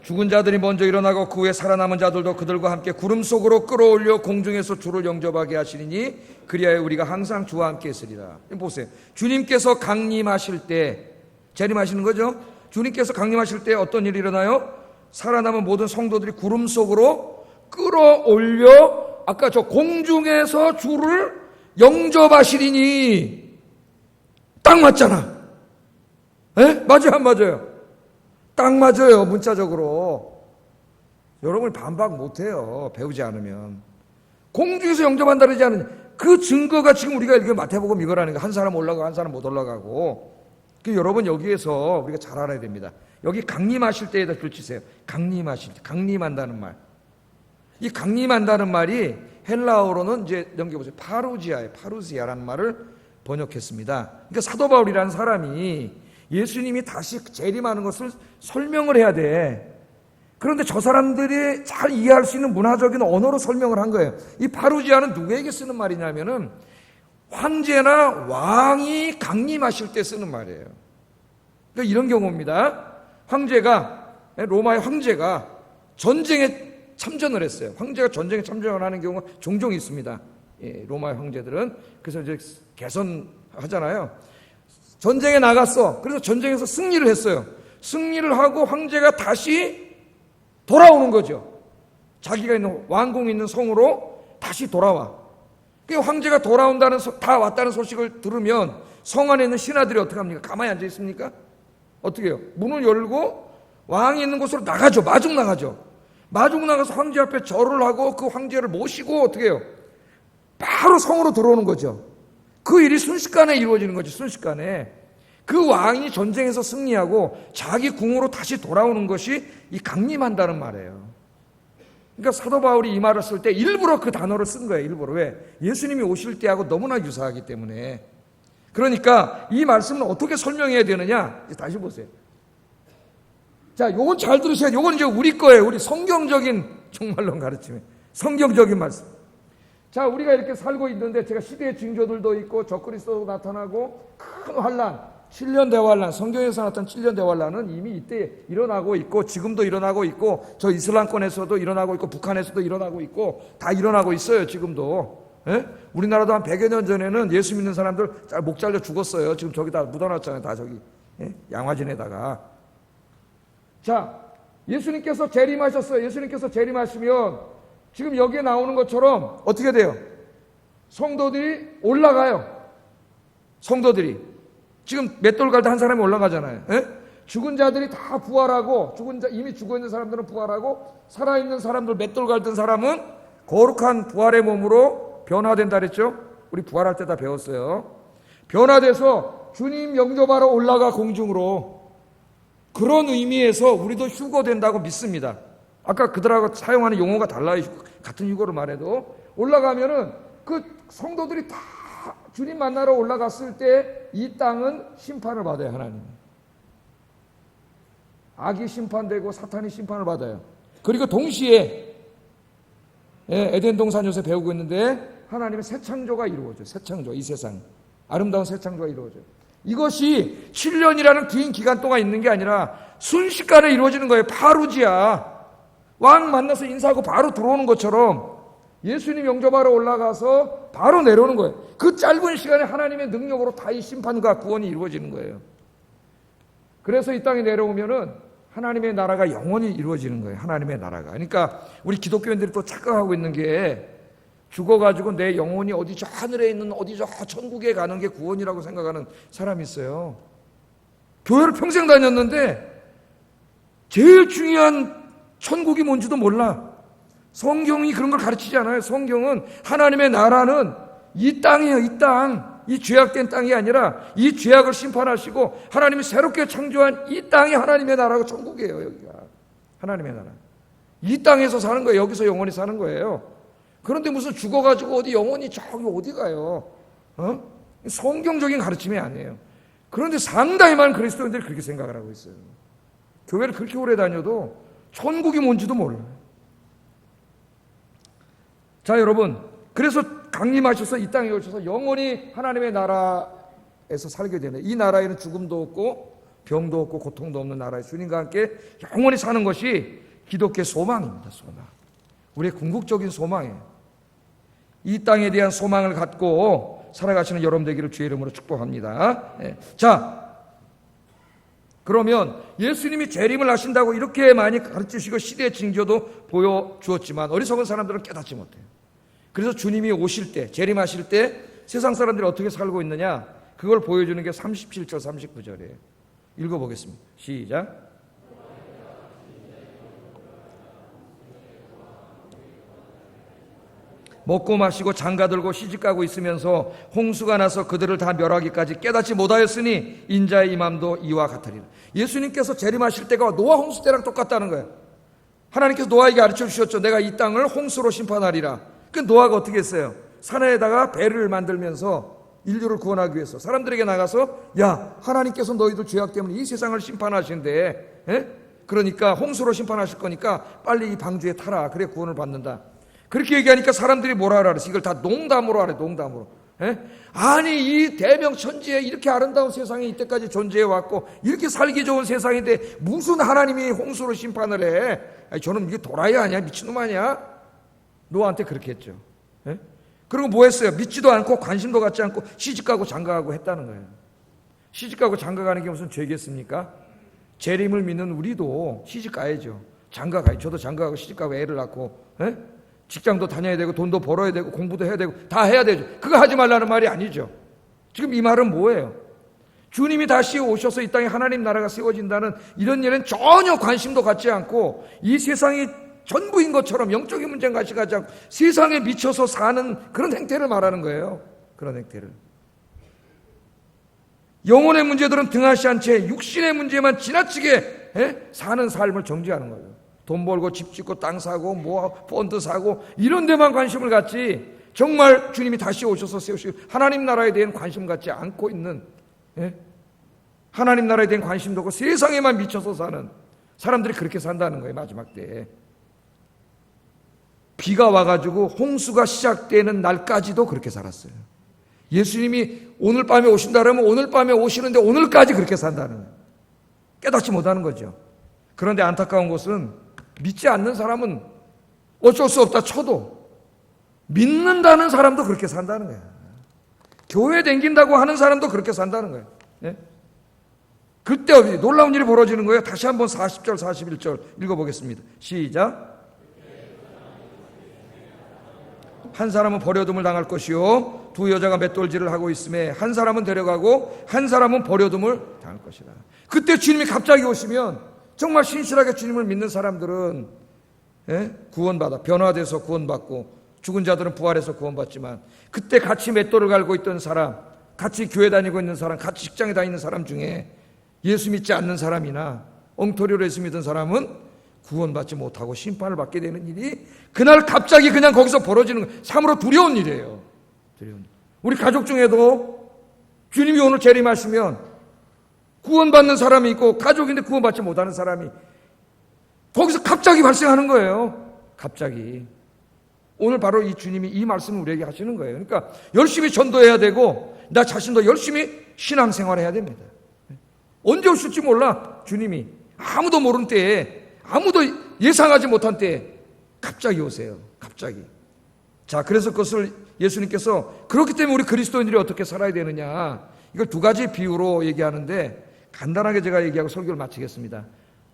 죽은 자들이 먼저 일어나고 그 후에 살아남은 자들도 그들과 함께 구름 속으로 끌어올려 공중에서 주를 영접하게 하시리니 그리하여 우리가 항상 주와 함께 있으리라. 보세요. 주님께서 강림하실 때, 재림하시는 거죠? 주님께서 강림하실 때 어떤 일이 일어나요? 살아남은 모든 성도들이 구름 속으로 끌어올려 아까 저 공중에서 주를 영접하시리니 딱 맞잖아. 맞아요, 안 맞아요? 딱 맞아요, 문자적으로. 여러분이 반박 못해요, 배우지 않으면. 공중에서 영접한다 그러지 않느냐. 그 증거가 지금 우리가 이렇게 마태복음 이거라는 거. 한 사람 올라가고 한 사람 못 올라가고. 여러분 여기에서 우리가 잘 알아야 됩니다. 여기 강림하실 때에다 줄치세요. 강림하실 때, 강림한다는 말. 이 강림한다는 말이 헬라어로는 이제 넘겨보세요. 파루지아라는 말을 번역했습니다. 그러니까 사도 바울이라는 사람이 예수님이 다시 재림하는 것을 설명을 해야 돼. 그런데 저 사람들이 잘 이해할 수 있는 문화적인 언어로 설명을 한 거예요. 이 파루지아는 누구에게 쓰는 말이냐면은 황제나 왕이 강림하실 때 쓰는 말이에요. 그러니까 이런 경우입니다. 로마의 황제가 전쟁에 참전을 했어요. 황제가 전쟁에 참전을 하는 경우가 종종 있습니다. 로마의 황제들은. 그래서 이제 개선하잖아요. 전쟁에 나갔어. 그래서 전쟁에서 승리를 했어요. 승리를 하고 황제가 다시 돌아오는 거죠. 자기가 있는 왕궁이 있는 성으로 다시 돌아와. 그 황제가 돌아온다는 다 왔다는 소식을 들으면 성 안에 있는 신하들이 어떻게 합니까? 가만히 앉아 있습니까? 어떻게 해요? 문을 열고 왕이 있는 곳으로 나가죠. 마중 나가죠. 마중 나가서 황제 앞에 절을 하고 그 황제를 모시고 어떻게 해요? 바로 성으로 들어오는 거죠. 그 일이 순식간에 이루어지는 거죠. 순식간에. 그 왕이 전쟁에서 승리하고 자기 궁으로 다시 돌아오는 것이 이 강림한다는 말이에요. 그러니까 사도 바울이 이 말을 쓸 때 일부러 그 단어를 쓴 거예요. 일부러. 왜? 예수님이 오실 때하고 너무나 유사하기 때문에. 그러니까 이 말씀은 어떻게 설명해야 되느냐? 다시 보세요. 자, 요건 잘 들으셔야 돼요. 요건 이제 우리 거예요. 우리 성경적인 정말로 가르침이에요. 성경적인 말씀. 자, 우리가 이렇게 살고 있는데 제가 시대의 징조들도 있고 적그리스도도 나타나고 큰 환란, 7년 대환란, 성경에서 나타난 7년 대환란은 이미 이때 일어나고 있고 지금도 일어나고 있고 저 이슬람권에서도 일어나고 있고 북한에서도 일어나고 있고 다 일어나고 있어요. 지금도. 예? 우리나라도 한 100여 년 전에는 예수 믿는 사람들 목 잘려 죽었어요. 지금 저기다 묻어놨잖아요. 다 저기. 예? 양화진에다가. 자, 예수님께서 재림하셨어요. 예수님께서 재림하시면 지금 여기에 나오는 것처럼 어떻게 돼요? 성도들이 올라가요. 성도들이. 지금 맷돌 갈때 한 사람이 올라가잖아요. 에? 죽은 자들이 다 부활하고 이미 죽어있는 사람들은 부활하고 살아있는 사람들 맷돌 갈던 사람은 거룩한 부활의 몸으로 변화된다 그랬죠? 우리 부활할 때 다 배웠어요. 변화돼서 주님 영접하러 올라가 공중으로. 그런 의미에서 우리도 휴거된다고 믿습니다. 아까 그들하고 사용하는 용어가 달라요. 같은 휴거를 말해도. 올라가면은 그 성도들이 다 주님 만나러 올라갔을 때 이 땅은 심판을 받아요. 하나님. 악이 심판되고 사탄이 심판을 받아요. 그리고 동시에 에덴 동산 요새 배우고 있는데 하나님의 새 창조가 이루어져요. 새 창조, 이 세상. 아름다운 새 창조가 이루어져요. 이것이 7년이라는 긴 기간 동안 있는 게 아니라 순식간에 이루어지는 거예요. 파루지야. 왕 만나서 인사하고 바로 들어오는 것처럼 예수님 영접하러 올라가서 바로 내려오는 거예요. 그 짧은 시간에 하나님의 능력으로 다 이 심판과 구원이 이루어지는 거예요. 그래서 이 땅에 내려오면은 하나님의 나라가 영원히 이루어지는 거예요. 하나님의 나라가. 그러니까 우리 기독교인들이 또 착각하고 있는 게 죽어가지고 내 영혼이 어디 저 하늘에 있는 어디 저 천국에 가는 게 구원이라고 생각하는 사람이 있어요. 교회를 평생 다녔는데 제일 중요한 천국이 뭔지도 몰라. 성경이 그런 걸 가르치지 않아요. 성경은 하나님의 나라는 이 땅이에요. 이 땅. 이 죄악된 땅이 아니라 이 죄악을 심판하시고 하나님이 새롭게 창조한 이 땅이 하나님의 나라고 천국이에요. 여기가 하나님의 나라. 이 땅에서 사는 거예요. 여기서 영원히 사는 거예요. 그런데 무슨 죽어가지고 어디 영원히 저기 어디 가요? 성경적인 가르침이 아니에요. 그런데 상당히 많은 그리스도인들이 그렇게 생각을 하고 있어요. 교회를 그렇게 오래 다녀도 천국이 뭔지도 몰라요. 자, 여러분, 그래서 강림하셔서 이 땅에 오셔서 영원히 하나님의 나라에서 살게 되네. 이 나라에는 죽음도 없고 병도 없고 고통도 없는 나라에 주님과 함께 영원히 사는 것이 기독교의 소망입니다. 소망. 우리의 궁극적인 소망이에요. 이 땅에 대한 소망을 갖고 살아가시는 여러분 되기를 주의 이름으로 축복합니다. 자, 그러면 예수님이 재림을 하신다고 이렇게 많이 가르치시고 시대의 징조도 보여주었지만 어리석은 사람들은 깨닫지 못해요. 그래서 주님이 오실 때, 재림하실 때 세상 사람들이 어떻게 살고 있느냐, 그걸 보여주는 게 37절 39절이에요. 읽어보겠습니다. 시작. 먹고 마시고 장가들고 시집가고 있으면서 홍수가 나서 그들을 다 멸하기까지 깨닫지 못하였으니 인자의 임함도 이와 같으리라. 예수님께서 재림하실 때가 노아 홍수 때랑 똑같다는 거예요. 하나님께서 노아에게 가르쳐 주셨죠. 내가 이 땅을 홍수로 심판하리라. 그 노아가 어떻게 했어요? 산에다가 배를 만들면서 인류를 구원하기 위해서 사람들에게 나가서 야, 하나님께서 너희들 죄악 때문에 이 세상을 심판하신대. 그러니까 홍수로 심판하실 거니까 빨리 이 방주에 타라. 그래 구원을 받는다. 그렇게 얘기하니까 사람들이 뭐라 하라 그랬어? 이걸 다 농담으로 하래. 농담으로. 아니 이 대명천지에 이렇게 아름다운 세상이 이때까지 존재해 왔고 이렇게 살기 좋은 세상인데 무슨 하나님이 홍수로 심판을 해? 아니, 저는 이게 도라이 아니야? 미친놈 아니야? 노아한테 그렇게 했죠. 그리고 뭐 했어요? 믿지도 않고 관심도 갖지 않고 시집가고 장가가고 했다는 거예요. 시집가고 장가가는 게 무슨 죄겠습니까? 재림을 믿는 우리도 시집가야죠. 장가가요. 저도 장가가고 시집가고 애를 낳고 직장도 다녀야 되고 돈도 벌어야 되고 공부도 해야 되고 다 해야 되죠. 그거 하지 말라는 말이 아니죠. 지금 이 말은 뭐예요? 주님이 다시 오셔서 이 땅에 하나님 나라가 세워진다는 이런 일은 전혀 관심도 갖지 않고 이 세상이 전부인 것처럼 영적인 문제는 같이 가지 않고 세상에 미쳐서 사는 그런 행태를 말하는 거예요. 그런 행태를. 영혼의 문제들은 등하시 한 채 육신의 문제만 지나치게 사는 삶을 정지하는 거예요. 돈 벌고 집 짓고 땅 사고 뭐 펀드 사고 이런 데만 관심을 갖지 정말 주님이 다시 오셔서 세우시고 하나님 나라에 대한 관심 갖지 않고 있는, 하나님 나라에 대한 관심도 없고 세상에만 미쳐서 사는 사람들이 그렇게 산다는 거예요. 마지막 때에 비가 와가지고 홍수가 시작되는 날까지도 그렇게 살았어요. 예수님이 오늘 밤에 오신다 그러면 오늘 밤에 오시는데 오늘까지 그렇게 산다는 거예요. 깨닫지 못하는 거죠. 그런데 안타까운 것은 믿지 않는 사람은 어쩔 수 없다 쳐도 믿는다는 사람도 그렇게 산다는 거예요. 교회 댕긴다고 하는 사람도 그렇게 산다는 거예요. 네? 그때 놀라운 일이 벌어지는 거예요. 다시 한번 40절 41절 읽어보겠습니다. 시작. 한 사람은 버려둠을 당할 것이요 두 여자가 맷돌질을 하고 있음에 한 사람은 데려가고 한 사람은 버려둠을 당할 것이라. 그때 주님이 갑자기 오시면 정말 신실하게 주님을 믿는 사람들은 구원받아 변화돼서 구원받고 죽은 자들은 부활해서 구원받지만 그때 같이 맷돌을 갈고 있던 사람, 같이 교회 다니고 있는 사람, 같이 직장에 다니는 사람 중에 예수 믿지 않는 사람이나 엉터리로 예수 믿은 사람은 구원받지 못하고 심판을 받게 되는 일이 그날 갑자기 그냥 거기서 벌어지는 거예요. 참으로 두려운 일이에요. 두려운 일. 우리 가족 중에도 주님이 오늘 재림하시면 구원받는 사람이 있고 가족인데 구원받지 못하는 사람이 거기서 갑자기 발생하는 거예요. 갑자기. 오늘 바로 이 주님이 이 말씀을 우리에게 하시는 거예요. 그러니까 열심히 전도해야 되고 나 자신도 열심히 신앙생활해야 됩니다. 언제 오실지 몰라. 주님이 아무도 모르는 때에 아무도 예상하지 못한 때에 갑자기 오세요. 갑자기. 자, 그래서 그것을 예수님께서 그렇기 때문에 우리 그리스도인들이 어떻게 살아야 되느냐 이걸 두 가지 비유로 얘기하는데 간단하게 제가 얘기하고 설교를 마치겠습니다.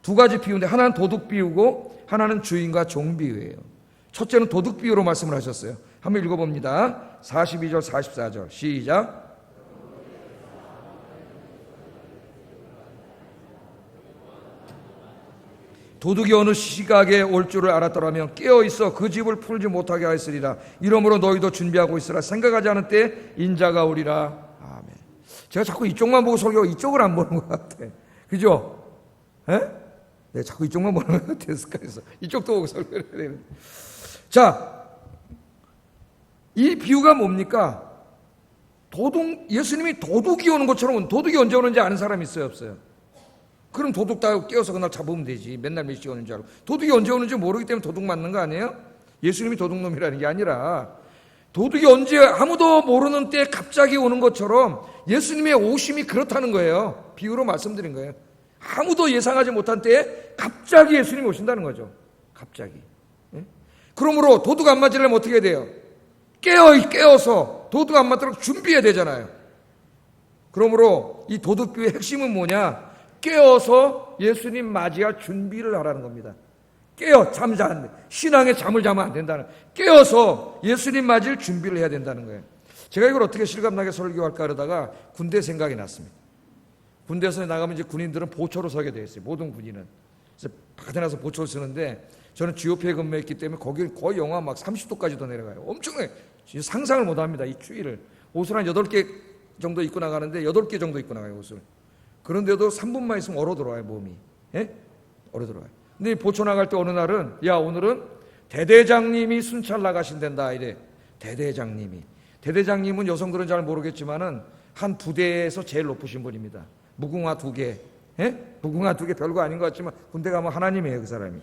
두 가지 비유인데 하나는 도둑 비유고 하나는 주인과 종 비유예요. 첫째는 도둑 비유로 말씀을 하셨어요. 한번 읽어봅니다. 42절 44절 시작. 도둑이 어느 시각에 올 줄을 알았더라면 깨어있어 그 집을 풀지 못하게 하였으리라. 이러므로 너희도 준비하고 있으라. 생각하지 않은 때에 인자가 오리라. 아멘. 제가 자꾸 이쪽만 보고 설교하고 이쪽을 안 보는 것 같아. 그죠? 네, 자꾸 이쪽만 보는 것 같아요. 습관에서 이쪽도 보고 설교를 해야 되는데. 자, 이 비유가 뭡니까? 예수님이 도둑이 오는 것처럼 도둑이 언제 오는지 아는 사람이 있어요, 없어요? 그럼 도둑 다 깨워서 그날 잡으면 되지. 맨날 몇 시에 오는 줄 알고. 도둑이 언제 오는지 모르기 때문에 도둑 맞는 거 아니에요? 예수님이 도둑놈이라는 게 아니라 도둑이 언제 아무도 모르는 때 갑자기 오는 것처럼 예수님의 오심이 그렇다는 거예요. 비유로 말씀드린 거예요. 아무도 예상하지 못한 때에 갑자기 예수님이 오신다는 거죠. 갑자기. 그러므로 도둑 안 맞으려면 어떻게 돼요? 깨어서 도둑 안 맞도록 준비해야 되잖아요. 그러므로 이 도둑 비유의 핵심은 뭐냐? 깨어서 예수님 맞이할 준비를 하라는 겁니다. 잠 자는데 신앙에 잠을 자면 안 된다는, 깨어서 예수님 맞을 준비를 해야 된다는 거예요. 제가 이걸 어떻게 실감나게 설교할까 그러다가 군대 생각이 났습니다. 군대에서 나가면 이제 군인들은 보초로 서게 되어 있어요. 모든 군인은. 그래서 바깥에 나서 보초를 쓰는데 저는 GOP에 근무했기 때문에 거기 거의 영하 막 30도까지도 내려가요. 엄청나게 상상을 못 합니다. 이 추위를. 옷을 한 8개 정도 입고 나가는데 8개 정도 입고 나가요, 옷을. 그런데도 3분만 있으면 얼어 들어와요, 몸이. 얼어 들어와요. 근데 보초 나갈 때 어느 날은, 야, 오늘은 대대장님이 순찰 나가신단다, 이래. 대대장님은 여성들은 잘 모르겠지만은 한 부대에서 제일 높으신 분입니다. 무궁화 2개. 무궁화 2개 별거 아닌 것 같지만 군대 가면 하나님이에요, 그 사람이.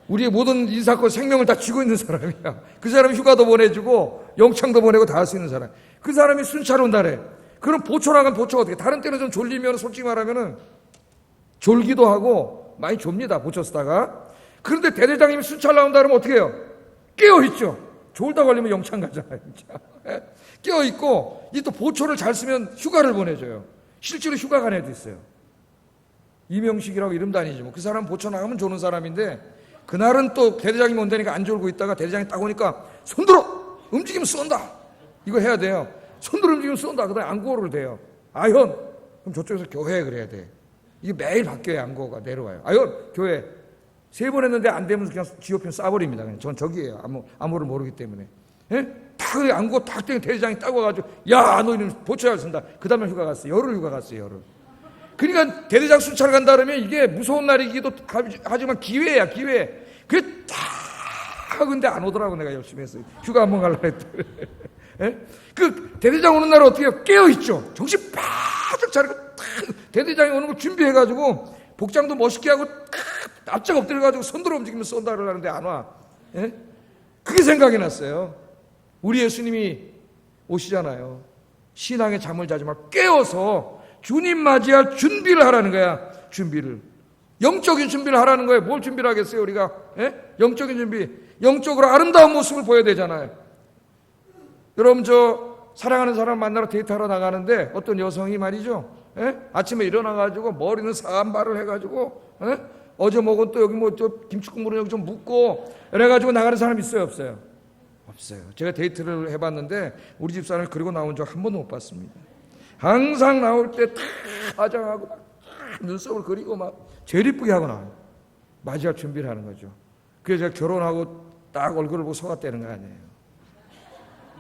우리의 모든 인사권 생명을 다 쥐고 있는 사람이야. 그 사람이 휴가도 보내주고 영창도 보내고 다 할 수 있는 사람. 그 사람이 순찰 온다래. 그럼 보초 나간 보초가 어떻게? 다른 때는 좀 졸리면 솔직히 말하면은 졸기도 하고 많이 좁니다, 보초 쓰다가. 그런데 대대장님이 순찰 나온다 그러면 어떻게 해요? 깨어있죠. 졸다 걸리면 영창 가잖아요, 진짜. 깨어있고, 이 또 보초를 잘 쓰면 휴가를 보내줘요. 실제로 휴가 간 애도 있어요. 이명식이라고 이름도 아니지 뭐. 그 사람 보초 나가면 조는 사람인데, 그날은 또 대대장님 온다니까 안 졸고 있다가 대대장이 딱 오니까 손들어! 움직이면 쏜다! 이거 해야 돼요. 손들어 움직이면 쏜다. 그 다음에 안구호를 대요. 아현! 그럼 저쪽에서 교회 그래야 돼. 이게 매일 바뀌어요. 안고가 내려와요. 아유 교회 3번 했는데 안 되면 그냥 지호편 쏴버립니다. 그냥 전 저기예요. 아무를 모르기 때문에. 예? 딱 안고 딱 되면 대리장이 딱 와가지고 야 너 이름 보초야 쓴다. 그 다음에 휴가 갔어요. 열흘 휴가 갔어요. 열흘. 그러니까 대대장 순찰 간다 그러면 이게 무서운 날이기도 하지만 기회야 기회. 그게 딱 근데 안 오더라고. 내가 열심히 했어요. 휴가 한번 가려고 했더니. 예? 그 대대장 오는 날 어떻게 해요? 깨어있죠. 정신 바짝 차리고 딱 대대장이 오는 거 준비해가지고 복장도 멋있게 하고 딱 납작 엎드려가지고 손들어 움직이면서 쏜다 그러는데 안 와. 예? 그게 생각이 났어요. 우리 예수님이 오시잖아요. 신앙의 잠을 자지 말고 깨어서 주님 맞이할 준비를 하라는 거야. 준비를. 영적인 준비를 하라는 거예요. 뭘 준비를 하겠어요 우리가? 예? 영적인 준비. 영적으로 아름다운 모습을 보여야 되잖아요. 여러분 저 사랑하는 사람 만나러 데이트하러 나가는데 어떤 여성이 말이죠. 예? 아침에 일어나가지고 머리는 사안발을 해가지고 예? 어제 먹은 또 여기 뭐 저 김치국물은 여기 좀 묻고 이래가지고 나가는 사람 있어요 없어요? 없어요. 제가 데이트를 해봤는데 우리 집사람을 그리고 나온 적 한 번도 못 봤습니다. 항상 나올 때 다 화장하고 막 눈썹을 그리고 막 제일 이쁘게 하고 나와요. 맞이할 준비를 하는 거죠. 그래서 제가 결혼하고 딱 얼굴을 보고 속았다는 거 아니에요.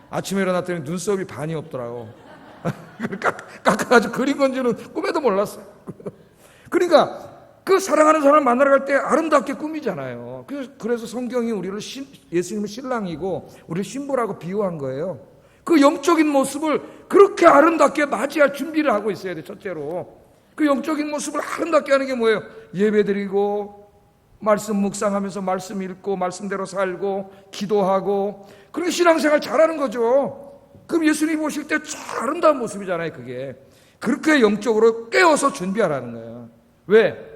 아침에 일어났더니 눈썹이 반이 없더라고. 깎아가지고 그린 건지는 꿈에도 몰랐어요. 그러니까 그 사랑하는 사람 만나러 갈 때 아름답게 꾸미잖아요. 그래서 성경이 우리를 예수님은 신랑이고 우리를 신부라고 비유한 거예요. 그 영적인 모습을 그렇게 아름답게 맞이할 준비를 하고 있어야 돼. 첫째로 그 영적인 모습을 아름답게 하는 게 뭐예요? 예배드리고 말씀 묵상하면서 말씀 읽고 말씀대로 살고 기도하고 그렇게 신앙생활 잘하는 거죠. 그럼 예수님 보실 때 아름다운 모습이잖아요. 그게 그렇게 영적으로 깨어서 준비하라는 거예요. 왜?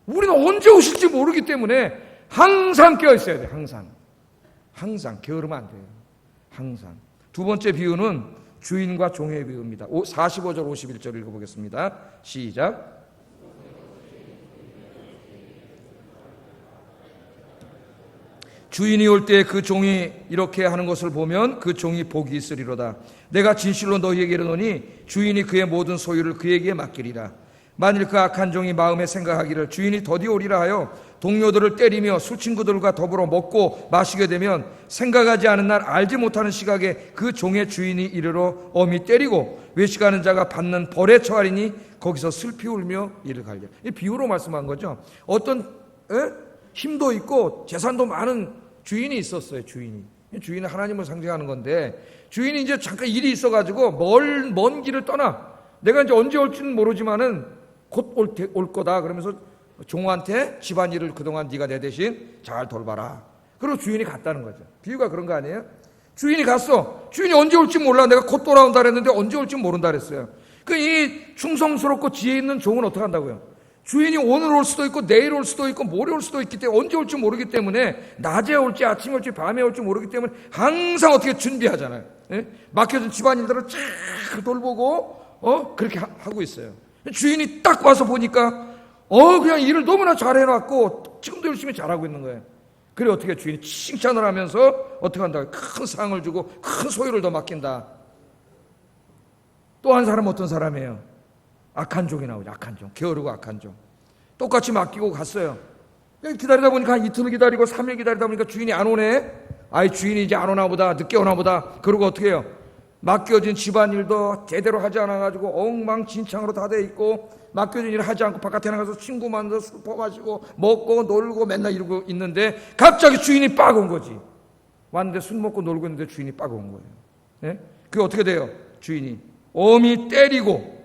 우리는 언제 오실지 모르기 때문에 항상 깨어 있어야 돼요. 항상 게으르면 안 돼요. 항상. 두 번째 비유는 주인과 종의 비유입니다. 45절 51절 읽어보겠습니다. 시작. 주인이 올 때 그 종이 이렇게 하는 것을 보면 그 종이 복이 있으리로다. 내가 진실로 너희에게 이르노니 주인이 그의 모든 소유를 그에게 맡기리라. 만일 그 악한 종이 마음에 생각하기를 주인이 더디 오리라 하여 동료들을 때리며 술 친구들과 더불어 먹고 마시게 되면 생각하지 않은 날 알지 못하는 시각에 그 종의 주인이 이르러 엄히 때리고 외식하는 자가 받는 벌에 처하리니 거기서 슬피 울며 이를 갈려. 이 비유로 말씀한 거죠. 어떤 힘도 있고 재산도 많은 주인이 있었어요. 주인은 하나님을 상징하는 건데 주인이 이제 잠깐 일이 있어가지고 먼 길을 떠나. 내가 이제 언제 올지는 모르지만은 곧 올 거다. 그러면서 종한테 집안일을 그동안 네가 내 대신 잘 돌봐라. 그리고 주인이 갔다는 거죠. 비유가 그런 거 아니에요? 주인이 갔어. 주인이 언제 올지 몰라. 내가 곧 돌아온다 그랬는데 언제 올지 모른다 그랬어요. 이 충성스럽고 지혜 있는 종은 어떻게 한다고요? 주인이 오늘 올 수도 있고 내일 올 수도 있고 모레 올 수도 있기 때문에 언제 올지 모르기 때문에 낮에 올지 아침에 올지 밤에 올지 모르기 때문에 항상 어떻게 준비하잖아요. 예? 맡겨진 집안일들을 쫙 돌보고 그렇게 하고 있어요. 주인이 딱 와서 보니까 그냥 일을 너무나 잘해놨고 지금도 열심히 잘하고 있는 거예요. 그래 어떻게 주인이 칭찬을 하면서 어떻게 한다? 큰 상을 주고 큰 소유를 더 맡긴다. 또 한 사람은 어떤 사람이에요? 악한 종이 나오죠. 악한 종. 게으르고 악한 종. 똑같이 맡기고 갔어요. 기다리다 보니까 한 이틀을 기다리고 3일 기다리다 보니까 주인이 안 오네. 주인이 이제 안 오나 보다. 늦게 오나 보다. 그러고 어떻게 해요? 맡겨진 집안일도 제대로 하지 않아가지고 엉망진창으로 다 돼 있고 맡겨진 일을 하지 않고 바깥에 나가서 친구 만나서 술 퍼마시고 먹고 놀고 맨날 이러고 있는데 갑자기 주인이 빡 온 거지. 왔는데 술 먹고 놀고 있는데 주인이 빡 온 거예요. 네? 그게 어떻게 돼요? 주인이 엄히 때리고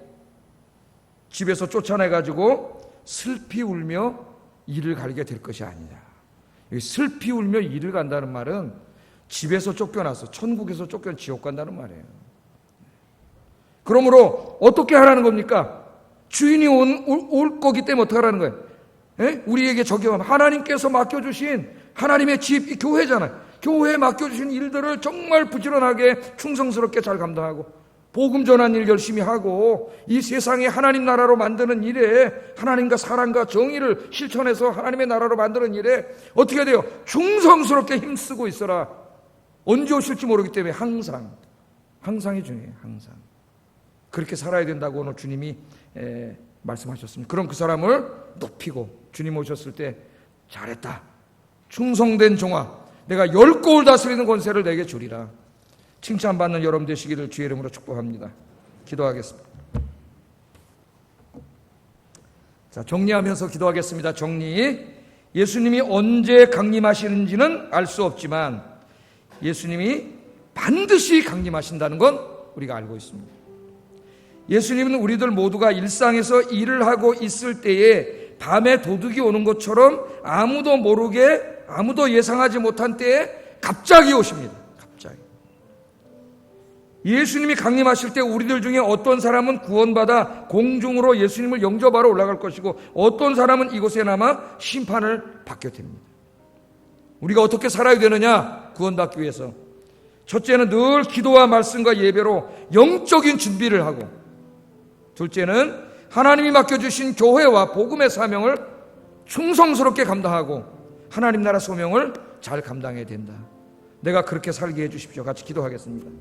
집에서 쫓아내가지고 슬피 울며 이를 갈게 될 것이 아니냐. 슬피 울며 이를 간다는 말은 집에서 쫓겨나서 천국에서 쫓겨나 지옥 간다는 말이에요. 그러므로 어떻게 하라는 겁니까? 주인이 올 거기 때문에 어떻게 하라는 거예요? 예? 우리에게 적용하면 하나님께서 맡겨주신 하나님의 집, 이 교회잖아요. 교회에 맡겨주신 일들을 정말 부지런하게 충성스럽게 잘 감당하고 복음 전한 일 열심히 하고 이 세상에 하나님 나라로 만드는 일에 하나님과 사랑과 정의를 실천해서 하나님의 나라로 만드는 일에 어떻게 돼요? 충성스럽게 힘쓰고 있어라. 언제 오실지 모르기 때문에 항상이 중요해요. 항상. 그렇게 살아야 된다고 오늘 주님이 말씀하셨습니다. 그럼 그 사람을 높이고 주님 오셨을 때 잘했다, 충성된 종아, 내가 10고을 다스리는 권세를 내게 주리라, 칭찬받는 여러분 되시기를 주의 이름으로 축복합니다. 기도하겠습니다. 자, 정리하면서 기도하겠습니다. 정리. 예수님이 언제 강림하시는지는 알 수 없지만 예수님이 반드시 강림하신다는 건 우리가 알고 있습니다. 예수님은 우리들 모두가 일상에서 일을 하고 있을 때에 밤에 도둑이 오는 것처럼 아무도 모르게, 아무도 예상하지 못한 때에 갑자기 오십니다. 갑자기. 예수님이 강림하실 때 우리들 중에 어떤 사람은 구원받아 공중으로 예수님을 영접하러 올라갈 것이고 어떤 사람은 이곳에 남아 심판을 받게 됩니다. 우리가 어떻게 살아야 되느냐? 구원받기 위해서 첫째는 늘 기도와 말씀과 예배로 영적인 준비를 하고, 둘째는 하나님이 맡겨주신 교회와 복음의 사명을 충성스럽게 감당하고 하나님 나라 소명을 잘 감당해야 된다. 내가 그렇게 살게 해주십시오. 같이 기도하겠습니다.